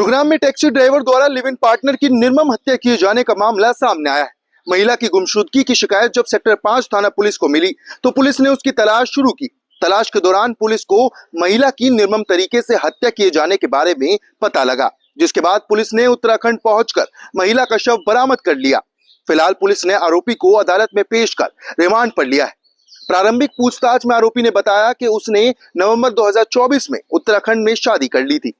गुरुग्राम में taxi driver द्वारा live in partner की निर्मम हत्या किए जाने का मामला सामने आया है। महिला की गुमशुदगी की शिकायत जब सेक्टर 5 थाना पुलिस को मिली तो पुलिस ने उसकी तलाश शुरू की। तलाश के दौरान पुलिस को महिला की निर्मम तरीके से हत्या किए जाने के बारे में पता लगा, जिसके बाद पुलिस ने उत्तराखंड पहुंचकर महिला का शव बरामद कर लिया। फिलहाल पुलिस ने आरोपी को अदालत में पेश कर रिमांड पर लिया है। प्रारंभिक पूछताछ में आरोपी ने बताया कि उसने नवंबर 2024 में उत्तराखंड में शादी कर ली थी।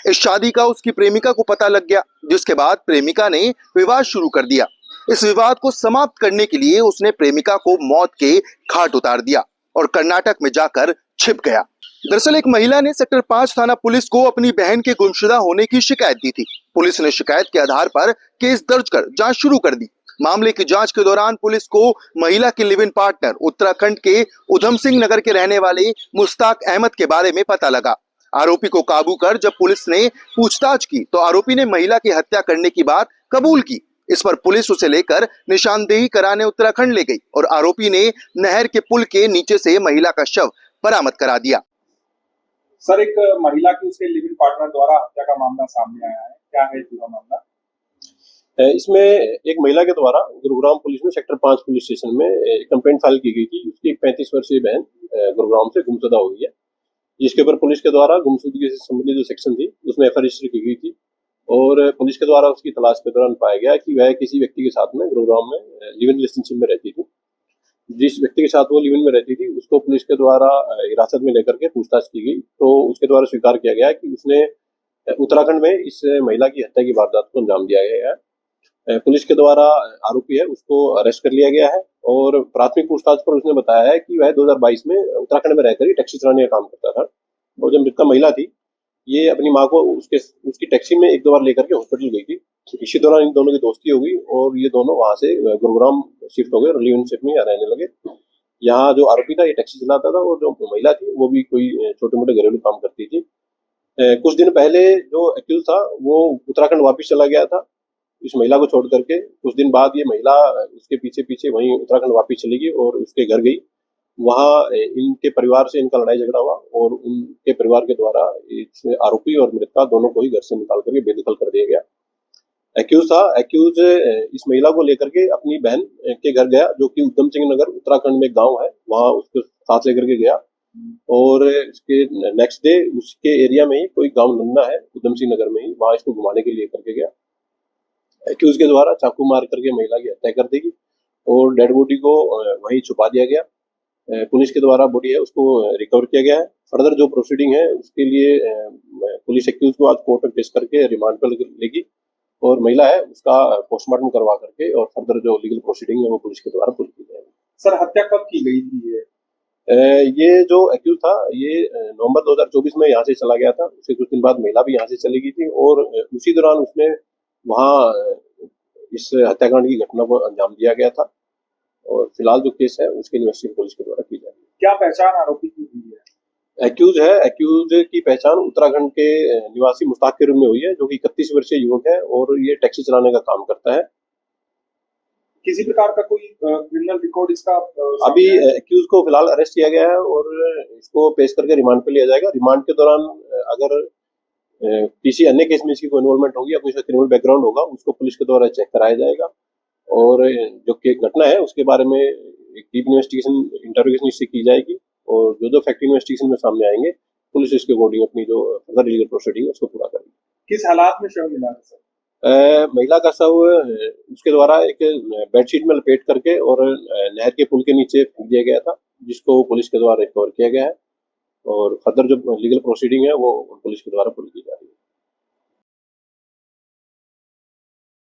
इस शादी का उसकी प्रेमिका को पता लग गया, जिसके बाद प्रेमिका ने विवाद शुरू कर दिया। इस विवाद को समाप्त करने के लिए उसने प्रेमिका को मौत के घाट उतार दिया और कर्नाटक में जाकर छिप गया। दरअसल एक महिला ने सेक्टर 5 थाना पुलिस को अपनी बहन के गुमशुदा होने की शिकायत दी थी। पुलिस ने शिकायत के आधार पर केस दर्ज कर जांच शुरू कर दी। मामले की जांच के दौरान पुलिस को महिला के लिव इन पार्टनर उत्तराखंड के उधम सिंह नगर के रहने वाले मुश्ताक अहमद के बारे में पता लगा। आरोपी को काबू कर जब पुलिस ने पूछताछ की तो आरोपी ने महिला की हत्या करने की बात कबूल की। इस पर पुलिस उसे लेकर निशानदेही कराने उत्तराखंड ले गई और आरोपी ने नहर के पुल के नीचे से महिला का शव बरामद करा दिया। सर, एक महिला की उसके लिव इन पार्टनर द्वारा हत्या का मामला सामने आया है, क्या है पूरा मामला? इसमें एक महिला के द्वारा गुरुग्राम पुलिस में सेक्टर 5 पुलिस स्टेशन में कंप्लेंट फाइल की गई थी। उसकी एक 35 वर्षीय बहन गुरुग्राम से गुमशुदा हुई है, जिसके ऊपर पुलिस के द्वारा गुमशुदगी से संबंधित जो सेक्शन थी उसमें एफआईआर रजिस्टर की गई थी और पुलिस के द्वारा उसकी तलाश के दौरान पाया गया कि वह किसी व्यक्ति के साथ में गुरुग्राम में लिव इन रिलेशनशिप में रहती थी। जिस व्यक्ति के साथ वो लिव इन में रहती थी उसको पुलिस के द्वारा हिरासत में लेकर के पूछताछ की गई तो उसके द्वारा स्वीकार किया गया कि उसने उत्तराखंड में इस महिला की हत्या की वारदात को अंजाम दिया गया है। पुलिस के द्वारा आरोपी है उसको अरेस्ट कर लिया गया है और प्राथमिक पूछताछ पर उसने बताया है कि वह 2022 में उत्तराखंड में रहकर ही टैक्सी चलाने का काम करता था और जब मृतका महिला थी ये अपनी माँ को उसकी टैक्सी में एक दो बार लेकर के हॉस्पिटल गई थी। इसी दौरान इन दोनों की दोस्ती हो गई और ये दोनों वहां से गुरुग्राम शिफ्ट हो गए और लिव इन शिफ्ट में रहने लगे। यहाँ जो आरोपी था ये टैक्सी चलाता था और जो महिला थी वो भी कोई छोटे मोटे घरेलू काम करती थी। कुछ दिन पहले जो एक्यूज था वो उत्तराखंड वापिस चला गया था इस महिला को छोड़ करके। कुछ दिन बाद ये महिला उसके पीछे पीछे वहीं उत्तराखंड वापिस चली गई और उसके घर गई। वहाँ इनके परिवार से इनका लड़ाई झगड़ा हुआ और उनके परिवार के द्वारा आरोपी और मृतका दोनों को ही घर से निकाल करके बेदखल कर दिया गया। एक्यूज इस महिला को लेकर के अपनी बहन के घर गया जो कि उधम सिंह नगर उत्तराखंड में गांव है, वहाँ उसको साथ लेकर के गया और इसके नेक्स्ट डे उसके एरिया में ही कोई गांव नन्ना है उधम सिंह नगर में ही, वहाँ इसको घुमाने के लिए करके गया। एक्यूज के द्वारा चाकू मार करके महिला की हत्या कर देगी और डेड बॉडी को वहीं छुपा दिया गया। पुलिस के द्वारा बॉडी है उसको रिकवर किया गया है। फर्दर जो प्रोसीडिंग है उसके लिए पुलिस एक्यूज को आज कोर्ट में पेश करके रिमांड पर लेगी और महिला है उसका पोस्टमार्टम करवा करके और फर्दर जो लीगल प्रोसीडिंग है वो पुलिस के द्वारा पूरी की जाएगी। सर, हत्या कब की गई थी ये जो एक्यूज था ये नवंबर 2024 में यहाँ से चला गया था। उसके कुछ दिन बाद महिला भी यहाँ से चली गई थी और उसी दौरान उसने वहाँ इस हत्याकांड की घटना को अंजाम दिया गया था और फिलहाल जो केस है उसकी इन्वेस्टिगेशन पुलिस के द्वारा की जाएगी। क्या पहचान आरोपी की हुई है? एक्यूज की पहचान उत्तराखंड के निवासी मुश्ताक के रूप में हुई है जो कि 31 वर्षीय युवक है और ये टैक्सी चलाने का काम करता है। किसी प्रकार का कोई क्रिमिनल रिकॉर्ड इसका? अभी एक्यूज को फिलहाल अरेस्ट किया गया है और इसको पेश करके रिमांड पे लिया जाएगा। रिमांड के दौरान अगर किसी अन्य केस में इसकी कोई इन्वॉल्वमेंट होगी या कोई क्रिमिनल बैकग्राउंड होगा उसको पुलिस के द्वारा चेक कराया जाएगा और जो घटना है उसके बारे में एक डीप इन्वेस्टिगेशन इंटरोगेशन इससे की जाएगी और जो फैक्ट इन्वेस्टिगेशन में सामने आएंगे पुलिस इसके अकॉर्डिंग अपनी जो फर्दर लीगल प्रोसीडिंग है उसको पूरा करेगी। किस हालात में शव मिला है सर? महिला का शव उसके द्वारा एक बेडशीट में लपेट करके और नहर के पुल के नीचे फेंक दिया गया था जिसको पुलिस के द्वारा रिकवर किया गया है और फर्दर जो लीगल प्रोसीडिंग है वो पुलिस के द्वारा पूरी की